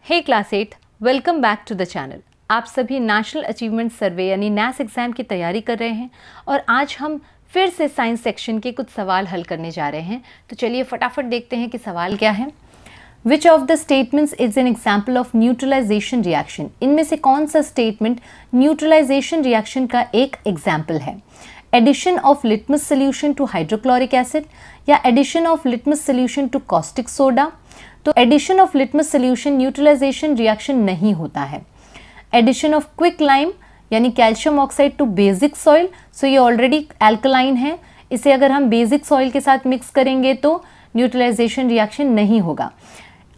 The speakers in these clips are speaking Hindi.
Hey class 8, welcome back to the channel. आप सभी नेशनल अचीवमेंट सर्वे यानी नैस एग्ज़ाम की तैयारी कर रहे हैं और आज हम फिर से साइंस सेक्शन के कुछ सवाल हल करने जा रहे हैं। तो चलिए फटाफट देखते हैं कि सवाल क्या है। Which of the statements is an example of neutralisation reaction? इनमें से कौन सा स्टेटमेंट न्यूट्रलाइजेशन रिएक्शन का एक एग्जाम्पल है? Addition of litmus solution to hydrochloric acid या addition of litmus solution to caustic soda? तो addition of litmus solution neutralization reaction नहीं होता है। एडिशन ऑफ क्विक लाइम यानी calcium oxide to basic soil, so ये ऑलरेडी एल्कलाइन है, इसे अगर हम बेसिक सॉइल के साथ मिक्स करेंगे तो न्यूट्रलाइजेशन रिएक्शन नहीं होगा।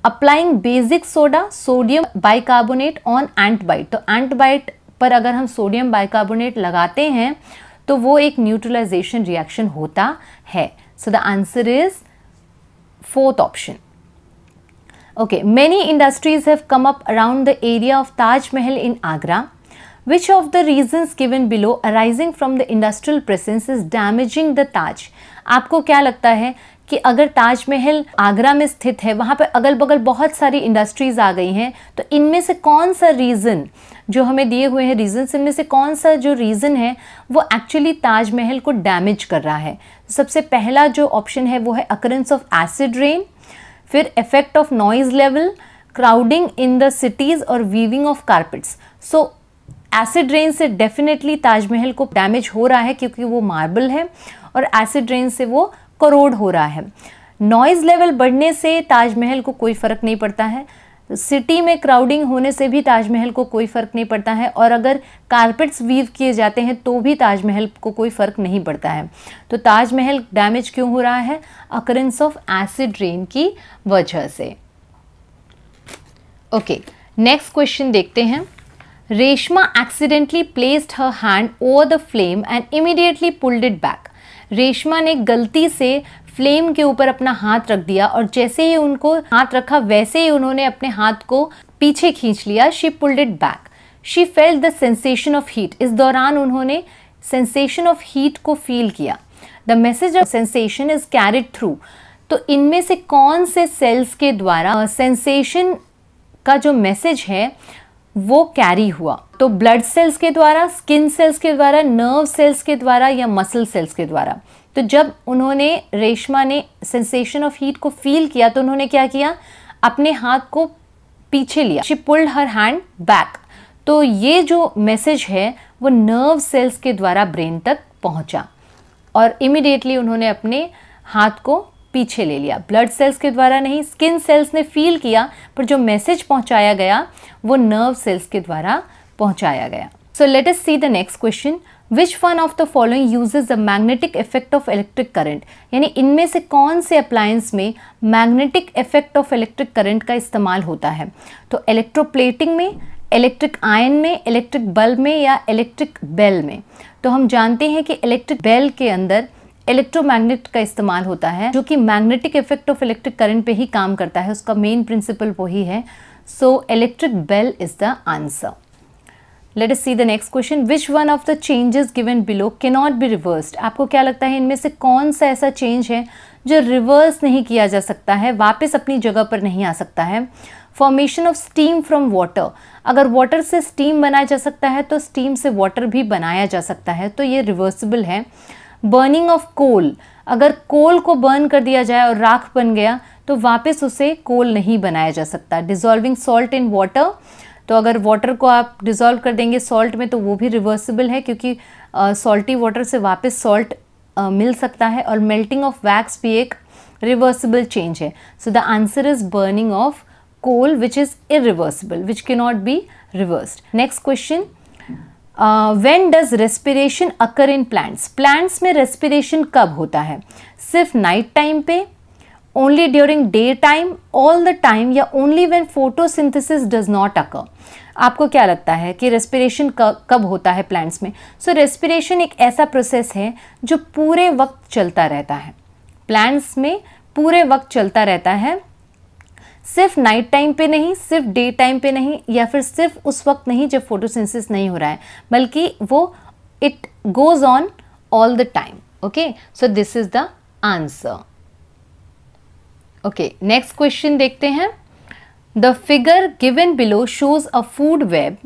Applying basic soda sodium bicarbonate on ant bite, तो एंट बाइट पर अगर हम सोडियम बाइकार्बोनेट लगाते हैं तो वो एक न्यूट्रलाइजेशन रिएक्शन होता है। So the answer is fourth option. Okay, many industries have come up around the area of Taj Mahal in Agra. Which of the reasons given below arising from the industrial presence is damaging the Taj? आपको क्या लगता है कि अगर ताज महल आगरा में स्थित है, वहाँ पर अगल बगल बहुत सारी इंडस्ट्रीज आ गई हैं, तो इनमें से कौन सा रीज़न जो हमें दिए हुए हैं रीजन्स, इनमें से कौन सा जो रीज़न है वो एक्चुअली ताजमहल को डैमेज कर रहा है? सबसे पहला जो ऑप्शन है वो है अकरेंस ऑफ एसिड रेन, फिर effect of noise level, crowding in the cities और weaving of carpets. So acid rain से डेफिनेटली ताजमहल को डैमेज हो रहा है क्योंकि वो मार्बल है, और एसिड रेन से वो करोड हो रहा है। नॉइज लेवल बढ़ने से ताजमहल को कोई फ़र्क नहीं पड़ता है, सिटी में क्राउडिंग होने से भी ताजमहल को कोई फ़र्क नहीं पड़ता है, और अगर कारपेट्स वीव किए जाते हैं तो भी ताजमहल को कोई फ़र्क नहीं पड़ता है। तो ताजमहल डैमेज क्यों हो रहा है? अकरेंस ऑफ एसिड रेन की वजह से। ओके, नेक्स्ट क्वेश्चन देखते हैं। Reshma accidentally placed her hand over the flame and immediately pulled it back. Reshma ने गलती से फ्लेम के ऊपर अपना हाथ रख दिया और जैसे ही उनको हाथ रखा वैसे ही उन्होंने अपने हाथ को पीछे खींच लिया। She pulled it back. She felt the sensation of heat. इस दौरान उन्होंने सेंसेशन ऑफ हीट को फील किया। The message of sensation is carried through. तो इनमें से कौन से सेल्स के द्वारा सेंसेशन का जो मैसेज है वो कैरी हुआ? तो ब्लड सेल्स के द्वारा, स्किन सेल्स के द्वारा, नर्व सेल्स के द्वारा या मसल सेल्स के द्वारा? तो जब उन्होंने रेशमा ने सेंसेशन ऑफ हीट को फील किया तो उन्होंने क्या किया? अपने हाथ को पीछे लिया। She pulled her hand back. तो ये जो मैसेज है वो नर्व सेल्स के द्वारा ब्रेन तक पहुंचा और इमीडिएटली उन्होंने अपने हाथ को पीछे ले लिया। ब्लड सेल्स के द्वारा नहीं, स्किन सेल्स ने फील किया, पर जो मैसेज पहुंचाया गया वो नर्व सेल्स के द्वारा पहुंचाया गया। So let us see the next question. Which one of the following uses the magnetic effect of electric current? यानी इनमें से कौन से अप्लायंस में magnetic effect of electric current का इस्तेमाल होता है? तो इलेक्ट्रोप्लेटिंग में, इलेक्ट्रिक आयन में, इलेक्ट्रिक बल्ब में या इलेक्ट्रिक बेल में? तो हम जानते हैं कि इलेक्ट्रिक बेल के अंदर इलेक्ट्रोमैग्नेट का इस्तेमाल होता है जो कि magnetic effect of electric current पे ही काम करता है, उसका मेन प्रिंसिपल वही है। So electric bell is the answer. Let us see the next question. Which one of the changes given below cannot be reversed? आपको क्या लगता है इनमें से कौन सा ऐसा चेंज है जो रिवर्स नहीं किया जा सकता है, वापस अपनी जगह पर नहीं आ सकता है? Formation of steam from water. अगर वाटर से स्टीम बनाया जा सकता है तो स्टीम से वाटर भी बनाया जा सकता है, तो ये रिवर्सिबल है। Burning of coal. अगर कोल को बर्न कर दिया जाए और राख बन गया तो वापस उसे कोल नहीं बनाया जा सकता। Dissolving salt in water. तो अगर वाटर को आप डिज़ोल्व कर देंगे सॉल्ट में तो वो भी रिवर्सिबल है क्योंकि सॉल्टी वाटर से वापस सॉल्ट मिल सकता है। और मेल्टिंग ऑफ वैक्स भी एक रिवर्सिबल चेंज है। So the answer is burning of coal which is irreversible, which can not be reversed. Next question. When does respiration occur in plants? Plants में रेस्पिरेशन कब होता है? सिर्फ नाइट टाइम पे, only during day time, all the time, या only when photosynthesis does not occur? आपको क्या लगता है कि रेस्पिरेशन कब होता है प्लांट्स में? सो रेस्पिरेशन एक ऐसा प्रोसेस है जो पूरे वक्त चलता रहता है, प्लांट्स में पूरे वक्त चलता रहता है, सिर्फ नाइट टाइम पे नहीं, सिर्फ डे टाइम पे नहीं, या फिर सिर्फ उस वक्त नहीं जब फोटोसिंथेसिस नहीं हो रहा है, बल्कि वो it goes on all the time. Okay, so this is the answer. Okay, next question देखते हैं। The figure given below shows a food web.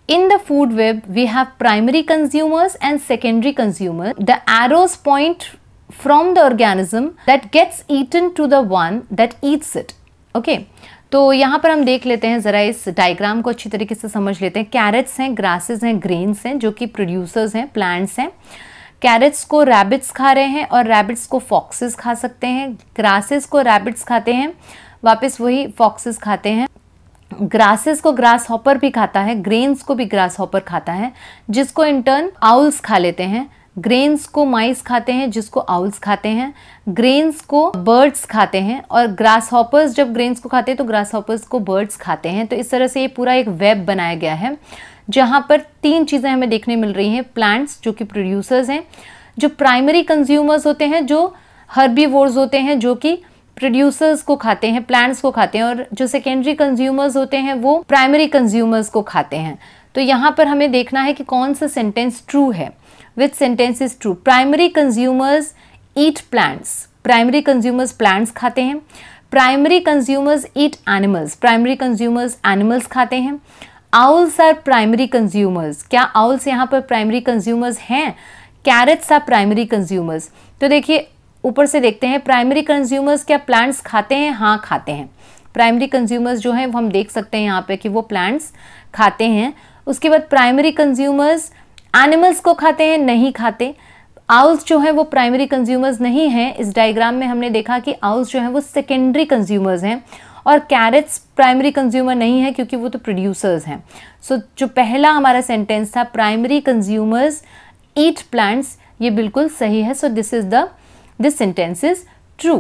In the food web, we have primary consumers and secondary consumers. The arrows point from the organism that gets eaten to the one that eats it. Okay. तो यहाँ पर हम देख लेते हैं, ज़रा इस डायग्राम को अच्छी तरीके से समझ लेते हैं. कैरेट्स हैं, ग्रासेस हैं, ग्रेन्स हैं जो कि प्रोड्यूसर्स हैं, प्लांट्स हैं. कैरेट्स को रैबिट्स खा रहे हैं और रैबिट्स को फॉक्सेस खा सकते हैं. ग्रासेस को रैबिट्स खाते हैं, वापस वही फॉक्सेस खाते हैं. ग्रासेस को ग्रास हॉपर भी खाता है, ग्रेन्स को भी ग्रास हॉपर खाता है, जिसको इन टर्न आउल्स खा लेते हैं. ग्रेन्स को माइस खाते हैं, जिसको आउल्स खाते हैं. ग्रेन्स को बर्ड्स खाते हैं और ग्रास हॉपर्स जब ग्रेन्स को खाते हैं तो ग्रास हॉपर्स को बर्ड्स खाते हैं. तो इस तरह से ये पूरा एक वेब बनाया गया है जहाँ पर 3 चीज़ें हमें देखने मिल रही हैं. प्लांट्स जो कि प्रोड्यूसर्स हैं, जो प्राइमरी कंज्यूमर्स होते हैं, जो हर्बीवोर्स होते हैं जो कि प्रोड्यूसर्स को खाते हैं, प्लांट्स को खाते हैं, और जो सेकेंडरी कंज्यूमर्स होते हैं वो प्राइमरी कंज्यूमर्स को खाते हैं. तो यहाँ पर हमें देखना है कि कौन सा सेंटेंस ट्रू है. Which sentence is true? Primary consumers eat plants. Primary consumers plants खाते हैं. Primary consumers eat animals. Primary consumers animals खाते हैं. Owls are primary consumers. क्या आउल्स यहाँ पर प्राइमरी कंज्यूमर्स हैं? Carrots are primary consumers. तो देखिए ऊपर से देखते हैं, प्राइमरी कंज्यूमर्स क्या प्लांट्स खाते हैं? हाँ, खाते हैं. प्राइमरी कंज्यूमर्स जो हैं वो हम देख सकते हैं यहाँ पे कि वो प्लांट्स खाते हैं. उसके बाद प्राइमरी कंज्यूमर्स एनिमल्स को खाते हैं? नहीं खाते. आउल्स जो हैं वो प्राइमरी कंज्यूमर्स नहीं हैं. इस डायग्राम में हमने देखा कि आउल्स जो हैं वो सेकेंडरी कंज्यूमर्स हैं और कैरेट्स प्राइमरी कंज्यूमर नहीं है क्योंकि वो तो प्रोड्यूसर्स हैं. सो जो पहला हमारा सेंटेंस था, प्राइमरी कंज्यूमर्स ईट प्लांट्स, ये बिल्कुल सही है. So this sentence is true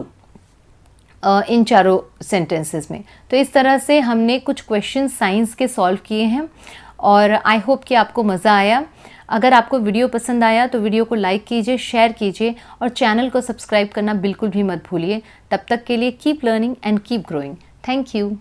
in चारों सेंटेंसेस में. तो इस तरह से हमने कुछ क्वेश्चन साइंस के सॉल्व किए हैं और आई होप कि आपको मज़ा आया. अगर आपको वीडियो पसंद आया तो वीडियो को लाइक कीजिए, शेयर कीजिए और चैनल को सब्सक्राइब करना बिल्कुल भी मत भूलिए. तब तक के लिए keep learning and keep growing. Thank you.